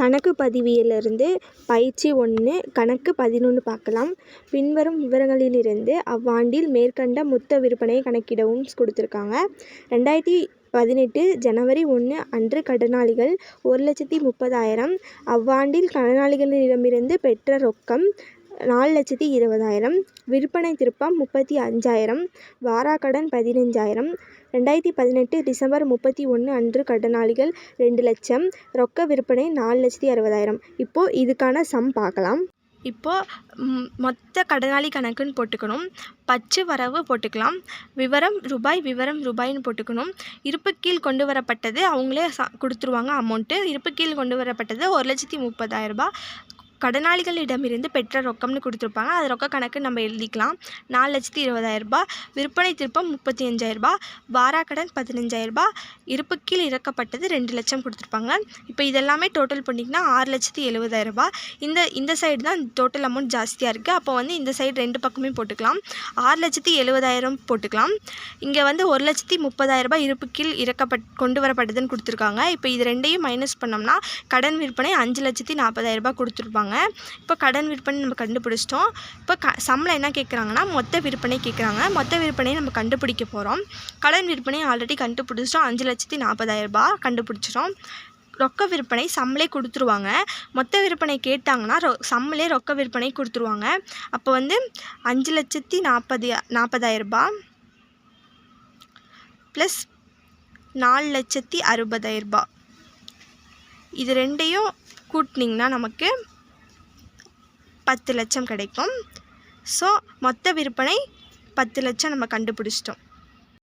கணக்கு பதிவியலிருந்து பயிற்சி 1 கணக்கு 11 பார்க்கலாம். பின்வரும் விவரங்களிலிருந்து அவ்வாண்டில் மேற்கண்ட மொத்த விற்பனையை கணக்கிடவும் கொடுத்துருக்காங்க. 2018 ஜனவரி 1 அன்று கடனாளிகள் 1,30,000. அவ்வாண்டில் கடனாளிகளிடமிருந்து பெற்ற ரொக்கம் 4,20,000. விற்பனை திருப்பம் 35,000. வாராக்கடன் 15,000. 2018 டிசம்பர் 31 அன்று கடனாளிகள் 2,00,000. ரொக்க விற்பனை 4,60,000. இப்போது இதுக்கான சம் பார்க்கலாம். இப்போது மொத்த கடனாளி கணக்குன்னு போட்டுக்கணும். பற்று வரவு போட்டுக்கலாம். விவரம் ரூபாய்ன்னு போட்டுக்கணும். இருப்பு கீழ் கொண்டு வரப்பட்டது அவங்களே கொடுத்துருவாங்க அமௌண்ட்டு. இருப்பு கீழ் கொண்டு வரப்பட்டது 1,30,000. கடனாளிகளிடமிருந்து பெற்ற ரொக்கம்னு கொடுத்துருப்பாங்க. அது ரொக்க கணக்கு நம்ம எழுதிக்கலாம். 4,20,000. விற்பனை திருப்பம் 35,000. வாராக்கடன் 15,000. இருப்பு கீழ் இறக்கப்பட்டது 2,00,000 கொடுத்துருப்பாங்க. இப்போ இதெல்லாமே டோட்டல் பண்ணிங்கன்னா 6,70,000. இந்த சைடு தான் டோட்டல் அமௌண்ட் ஜாஸ்தியாக இருக்குது. அப்போ இந்த சைடு 2 பக்கமே போட்டுக்கலாம். 6,70,000 போட்டுக்கலாம். இங்கே 1,30,000 இருப்பு கீழ் கொண்டு வரப்பட்டதுன்னு கொடுத்துருக்காங்க. இப்போ இது ரெண்டையும் மைனஸ் பண்ணோம்னா கடன் விற்பனை 5,40,000 கொடுத்துருப்பாங்க. இப்போ கடன் விற்பனை நம்ம கண்டுபிடிச்சிட்டோம். இப்போ சம்மில் என்ன கேட்குறாங்கன்னா மொத்த விற்பனை கேட்குறாங்க. மொத்த விற்பனையை நம்ம கண்டுபிடிக்க போகிறோம். கடன் விற்பனை ஆல்ரெடி கண்டுபிடிச்சிட்டோம். 5,40,000 கண்டுபிடிச்சிட்டோம். ரொக்க விற்பனை சம்மிலே கொடுத்துருவாங்க. மொத்த விற்பனை கேட்டாங்கன்னா சம்மிலே ரொக்க விற்பனை கொடுத்துருவாங்க. அப்போ 5,40,000 ப்ளஸ் 4,60,000. இது ரெண்டையும் கூட்டினிங்கன்னா நமக்கு 10,00,000 கிடைக்கும். ஸோ மொத்த விற்பனை 10,00,000 நம்ம கண்டுபிடிச்சிட்டோம்.